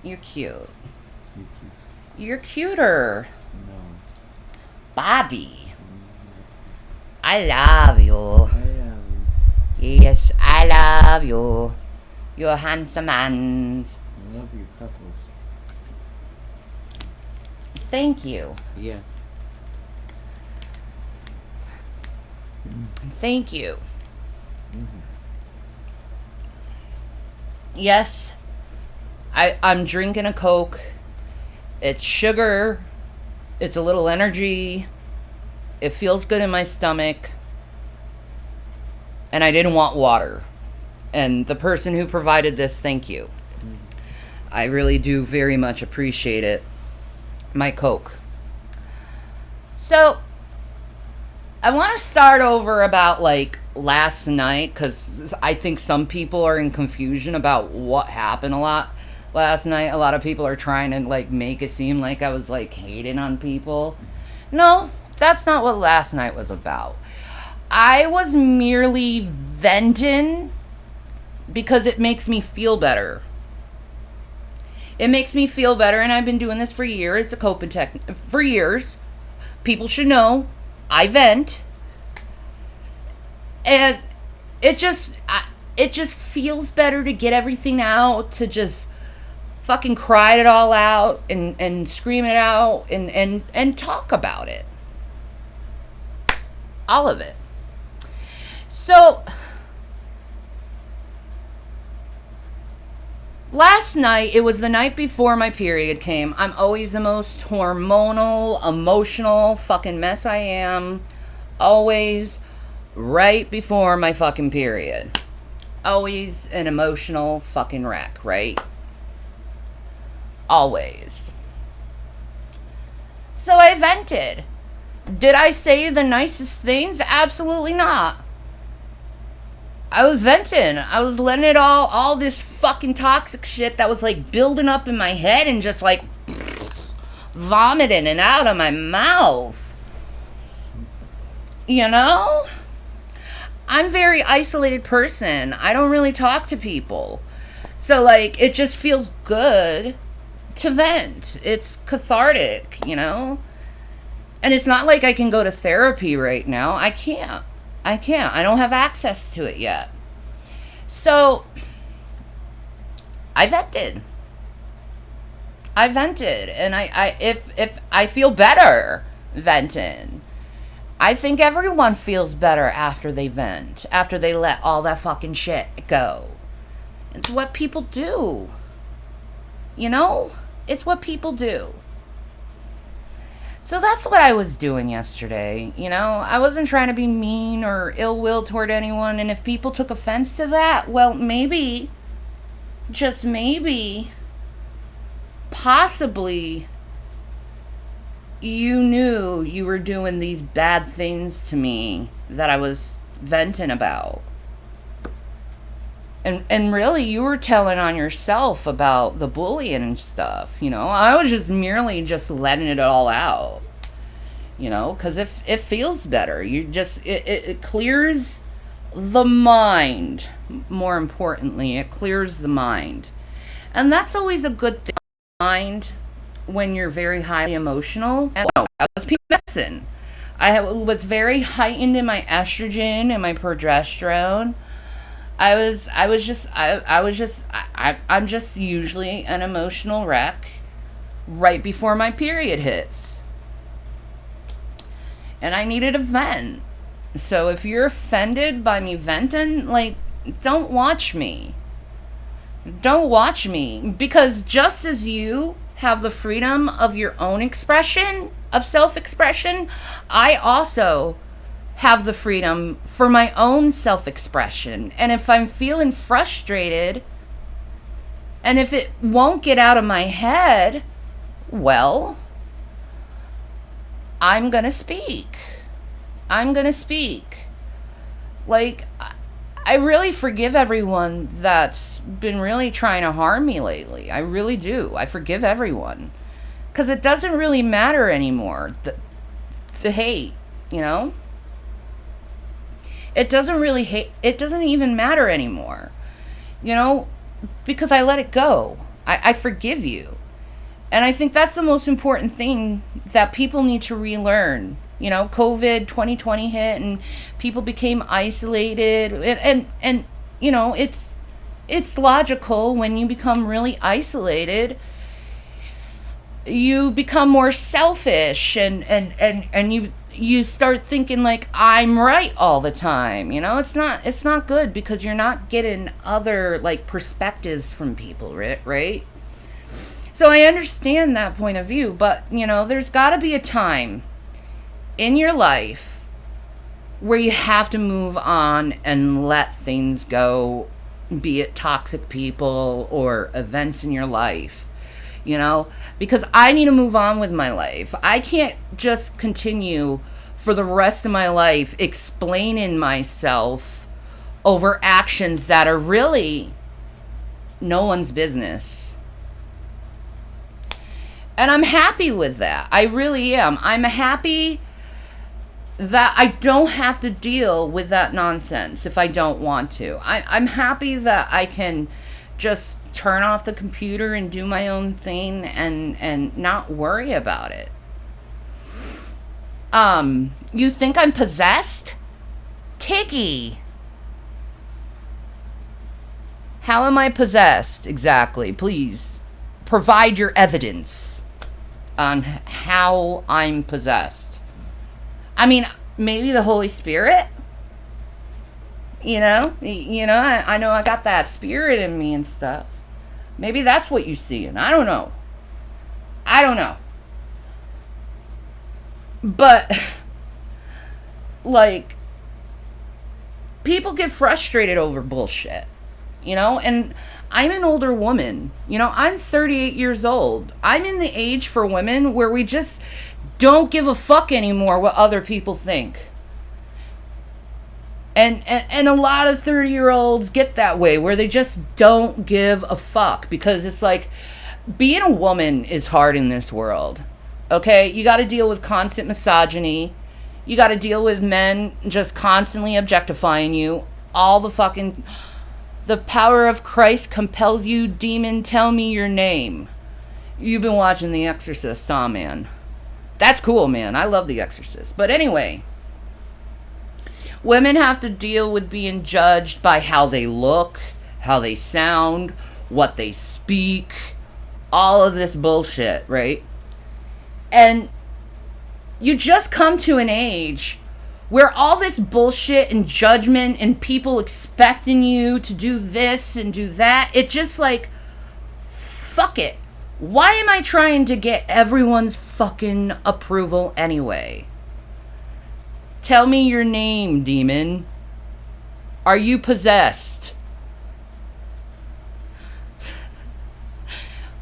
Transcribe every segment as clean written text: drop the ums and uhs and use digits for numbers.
You're cute. You cute. You're cuter. No. Bobby. I love you. I am. Yes, I love you. You're handsome man. I love you, couples. Thank you. Yeah. Thank you. Mm-hmm. Yes, I'm drinking a Coke. It's sugar. It's a little energy. It feels good in my stomach. And I didn't want water. And the person who provided this, thank you. Mm-hmm. I really do very much appreciate it. My Coke. So, I want to start over about like last night because I think some people are in confusion about what happened a lot last night. A lot of people are trying to like make it seem like I was like hating on people. No, that's not what last night was about. I was merely venting because it makes me feel better. It makes me feel better, and I've been doing this for years. It's a coping technique for years. People should know I vent, and it just feels better to get everything out, to just fucking cry it all out and scream it out and talk about it. All of it. So last night, it was the night before my period came. I'm always the most hormonal, emotional fucking mess I am. Always right before my fucking period. Always an emotional fucking wreck, right? Always. So I vented. Did I say the nicest things? Absolutely not. I was venting. I was letting it all this fucking toxic shit that was like building up in my head and just like vomiting and out of my mouth. You know? I'm a very isolated person. I don't really talk to people. So like it just feels good to vent. It's cathartic, you know? And it's not like I can go to therapy right now. I can't. I don't have access to it yet. So, I vented. And if I feel better venting. I think everyone feels better after they vent, after they let all that fucking shit go. It's what people do. You know? It's what people do. So that's what I was doing yesterday, you know? I wasn't trying to be mean or ill will toward anyone, and if people took offense to that, well, maybe, just maybe, possibly, you knew you were doing these bad things to me that I was venting about. And really, you were telling on yourself about the bullying and stuff, you know? I was just merely just letting it all out, you know? Because it feels better. It clears the mind. More importantly, it clears the mind. And that's always a good thing. Mind when you're very highly emotional. And I was PMSing. Was very heightened in my estrogen and my progesterone. I'm just usually an emotional wreck right before my period hits. And I needed a vent. So if you're offended by me venting, like, don't watch me. Don't watch me. Because just as you have the freedom of your own expression, of self-expression, I also have the freedom for my own self-expression. And if I'm feeling frustrated, and if it won't get out of my head, well, I'm gonna speak. Like, I really forgive everyone that's been really trying to harm me lately. I really do. I forgive everyone. Because it doesn't really matter anymore, the hate, you know? It doesn't even matter anymore, you know, because I let it go. I forgive you. And I think that's the most important thing that people need to relearn. You know, COVID 2020 hit and people became isolated, and you know, it's logical. When you become really isolated, you become more selfish, and you start thinking like, I'm right all the time. You know, it's not good, because you're not getting other like perspectives from people, right? So I understand that point of view, but you know, there's got to be a time in your life where you have to move on and let things go, be it toxic people or events in your life, you know, because I need to move on with my life. I can't just continue for the rest of my life explaining myself over actions that are really no one's business. And I'm happy with that. I really am. I'm happy that I don't have to deal with that nonsense if I don't want to. I'm happy that I can just turn off the computer and do my own thing and not worry about it. You think I'm possessed? Tiggy. How am I possessed exactly? Please provide your evidence on how I'm possessed. I mean, maybe the Holy Spirit? You know, I know I got that spirit in me and stuff. Maybe that's what you see, and I don't know. But, like, people get frustrated over bullshit, you know? And I'm an older woman. You know, I'm 38 years old. I'm in the age for women where we just don't give a fuck anymore what other people think. And a lot of 30-year-olds get that way, where they just don't give a fuck, because it's like, being a woman is hard in this world. Okay? You got to deal with constant misogyny. You got to deal with men just constantly objectifying you. All the fucking... The power of Christ compels you, demon, tell me your name. You've been watching The Exorcist, huh, man? That's cool, man. I love The Exorcist. But anyway, women have to deal with being judged by how they look, how they sound, what they speak, all of this bullshit, right? And you just come to an age where all this bullshit and judgment and people expecting you to do this and do that, it just like, fuck it. Why am I trying to get everyone's fucking approval anyway? Tell me your name, demon. Are you possessed?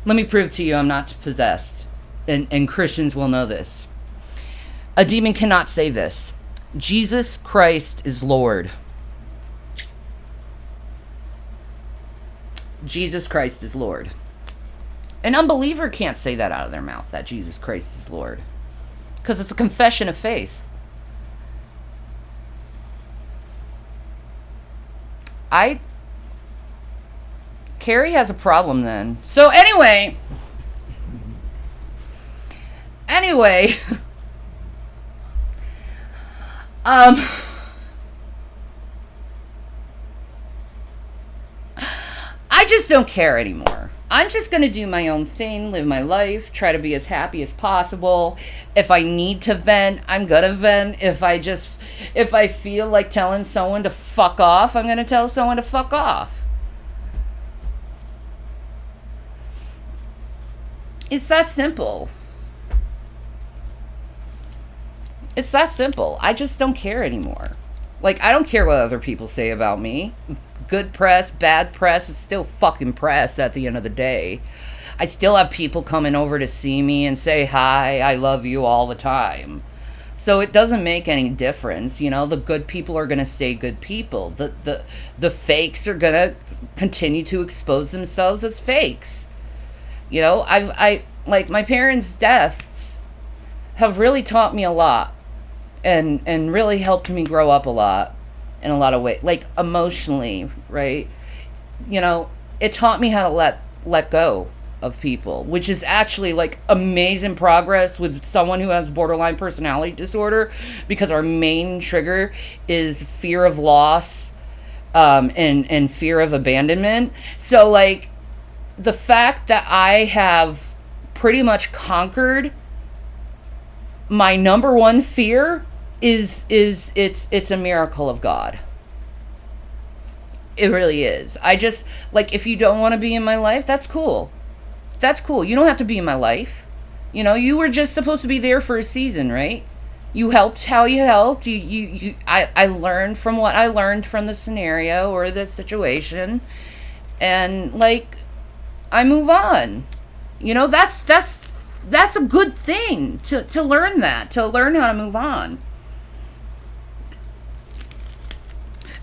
Let me prove to you I'm not possessed. And Christians will know this. A demon cannot say this. Jesus Christ is Lord. Jesus Christ is Lord. An unbeliever can't say that out of their mouth, that Jesus Christ is Lord. Because it's a confession of faith. Carrie has a problem then. So anyway. I just don't care anymore. I'm just going to do my own thing, live my life, try to be as happy as possible. If I need to vent, I'm going to vent. If I feel like telling someone to fuck off, I'm going to tell someone to fuck off. It's that simple. It's that simple. I just don't care anymore. Like, I don't care what other people say about me. Good press, bad press, it's still fucking press at the end of the day. I still have people coming over to see me and say hi, I love you all the time. So it doesn't make any difference, you know. The good people are going to stay good people. The fakes are going to continue to expose themselves as fakes. You know, I like, my parents' deaths have really taught me a lot and really helped me grow up a lot in a lot of ways, like emotionally, right? You know, it taught me how to let let go of people, which is actually like amazing progress with someone who has borderline personality disorder, because our main trigger is fear of loss, and fear of abandonment. So like the fact that I have pretty much conquered my number one fear is it's a miracle of God. It really is. I just, like, if you don't want to be in my life, that's cool. That's cool. You don't have to be in my life. You know, you were just supposed to be there for a season, right? You helped how you helped. I learned from what I learned from the scenario or the situation. And, like, I move on. You know, that's a good thing to learn that, to learn how to move on.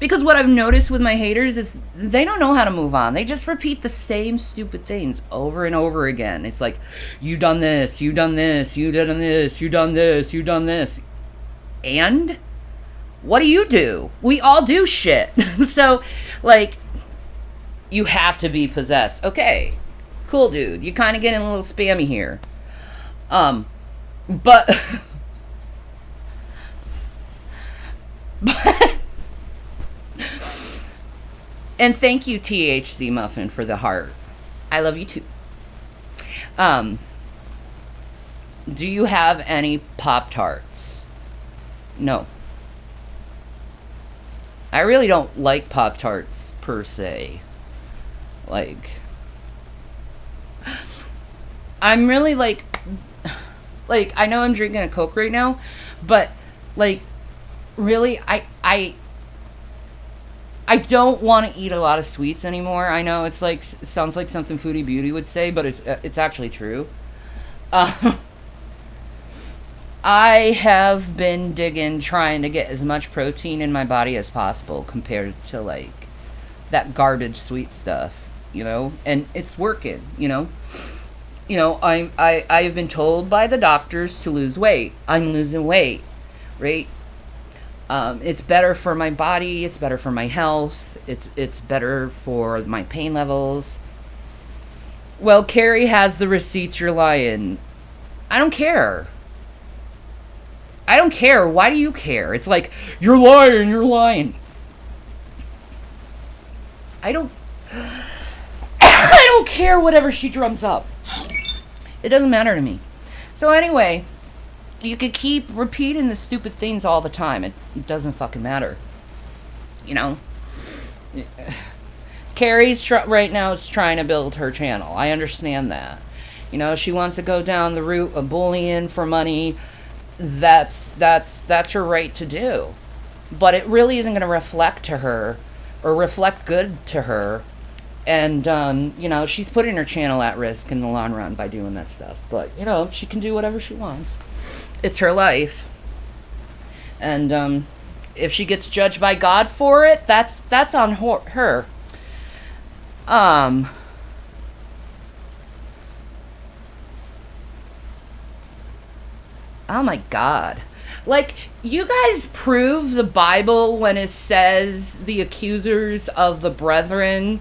Because what I've noticed with my haters is they don't know how to move on. They just repeat the same stupid things over and over again. It's like, you done this, you done this, you done this, you done this, you done this. And what do? We all do shit. So, like, you have to be possessed. Okay, cool, dude. You kind of getting a little spammy here. But... And thank you, THC Muffin, for the heart. I love you too. Do you have any Pop-Tarts? No. I really don't like Pop-Tarts per se. Like, I'm really like I know I'm drinking a Coke right now, but like, really, I don't want to eat a lot of sweets anymore. I know it's like, sounds like something Foodie Beauty would say, but it's actually true. I have been digging, trying to get as much protein in my body as possible compared to like that garbage sweet stuff, you know, and it's working, you know. I've been told by the doctors to lose weight. I'm losing weight, right? It's better for my body. It's better for my health. It's better for my pain levels. Well, Carrie has the receipts. You're lying. I don't care. I don't care. Why do you care? It's like, you're lying. You're lying. I don't care whatever she drums up. It doesn't matter to me. So anyway, you could keep repeating the stupid things all the time. It doesn't fucking matter. You know? Carrie's right now is trying to build her channel. I understand that. You know, she wants to go down the route of bullying for money. That's her right to do. But it really isn't going to reflect to her or reflect good to her. And, you know, she's putting her channel at risk in the long run by doing that stuff. But, you know, she can do whatever she wants. It's her life. And, if she gets judged by God for it, that's on her. Oh my God. Like, you guys prove the Bible when it says the accusers of the brethren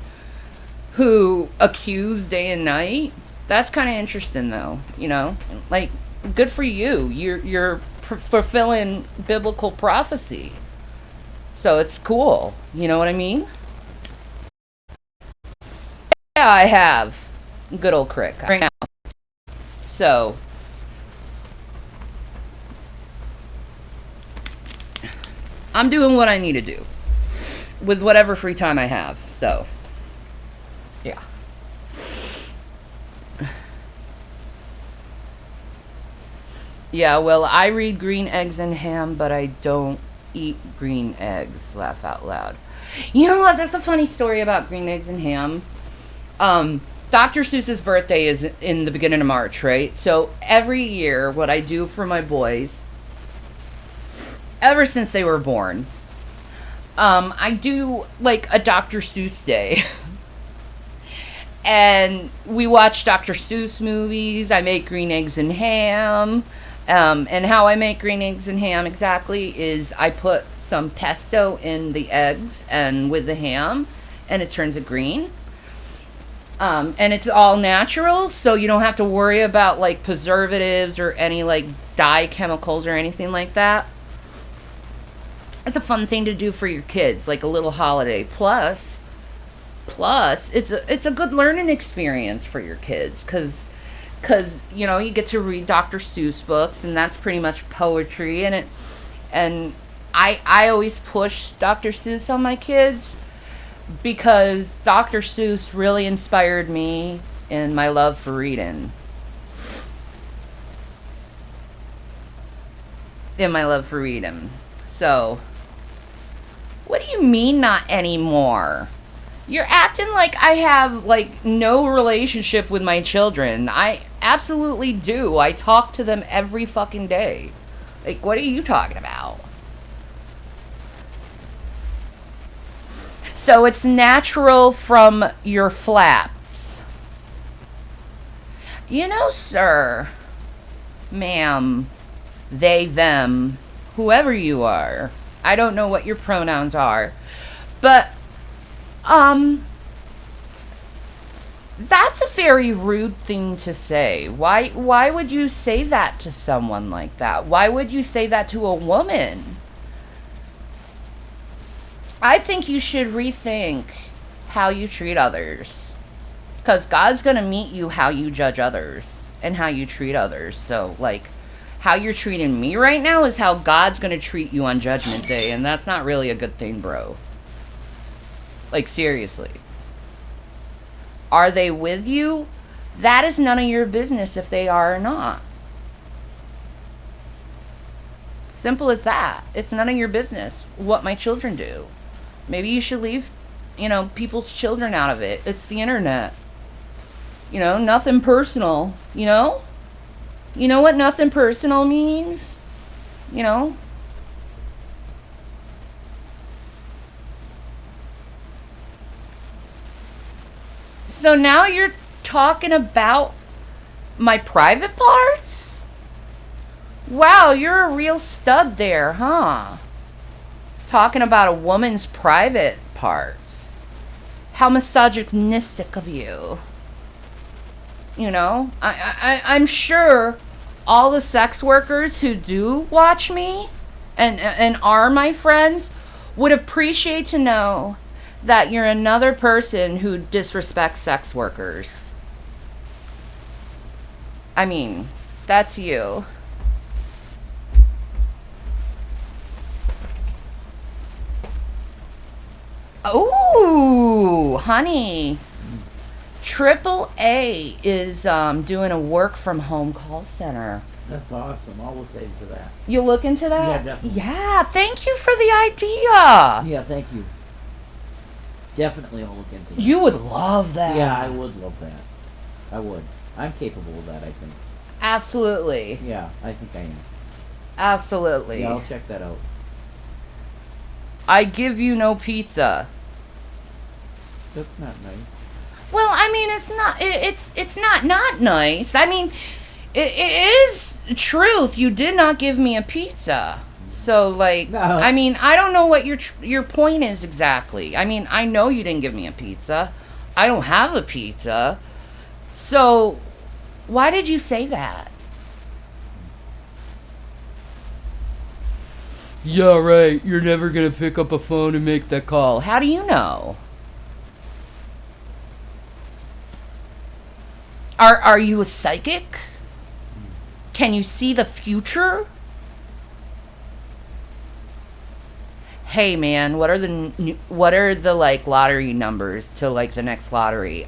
who accuse day and night. That's kind of interesting, though. You know, like, good for you. You're fulfilling biblical prophecy. So it's cool. You know what I mean? Yeah, I have. Good old Crick right now. So, I'm doing what I need to do with whatever free time I have. So, yeah. Yeah, well, I read Green Eggs and Ham, but I don't eat green eggs. Laugh out loud. You know what? That's a funny story about Green Eggs and Ham. Dr. Seuss's birthday is in the beginning of March, right? So every year, what I do for my boys, ever since they were born, I do like a Dr. Seuss day. And we watch Dr. Seuss movies. I make green eggs and ham. And how I make green eggs and ham exactly is I put some pesto in the eggs and with the ham, and it turns it green. And it's all natural, so you don't have to worry about like preservatives or any like dye chemicals or anything like that. It's a fun thing to do for your kids, like a little holiday. Plus, it's a good learning experience for your kids, because you know you get to read Dr. Seuss books, and that's pretty much poetry, and I always push Dr. Seuss on my kids because Dr. Seuss really inspired me in my love for reading. So, what do you mean not anymore? You're acting like I have like no relationship with my children. I absolutely do. I talk to them every fucking day. Like, what are you talking about? So it's natural from your flaps. You know, sir, ma'am, they, them, whoever you are. I don't know what your pronouns are. But, that's a very rude thing to say. Why would you say that to someone like that? Why would you say that to a woman? I think you should rethink how you treat others. Because God's going to meet you how you judge others and how you treat others. So, like, how you're treating me right now is how God's going to treat you on Judgment Day. And that's not really a good thing, bro. Like, seriously. Are they with you? That is none of your business if they are or not. Simple as that. It's none of your business what my children do. Maybe you should leave, you know, people's children out of it. It's the internet. You know, nothing personal, you know? You know what nothing personal means? You know? So now you're talking about my private parts? Wow, you're a real stud there, huh? Talking about a woman's private parts. How misogynistic of you. You know, I'm sure all the sex workers who do watch me and are my friends would appreciate to know that you're another person who disrespects sex workers. I mean, that's you. Ooh, honey. Triple A is doing a work from home call center. That's awesome. I'll look into that. You look into that? Yeah, definitely. Yeah, thank you for the idea. Yeah, thank you. Definitely I'll look into that. You would love that. Yeah, I would love that. I would. I'm capable of that, I think. Absolutely. Yeah, I think I am. Absolutely. Yeah, I'll check that out. I give you no pizza. That's not nice. Well, I mean, it's not nice. I mean, it is truth. You did not give me a pizza. So, like, No. I mean, I don't know what your point is exactly. I mean, I know you didn't give me a pizza. I don't have a pizza. So, why did you say that? Yeah, right. You're never gonna pick up a phone and make that call. How do you know? Are you a psychic? Can you see the future? Hey man, what are the like lottery numbers to like the next lottery?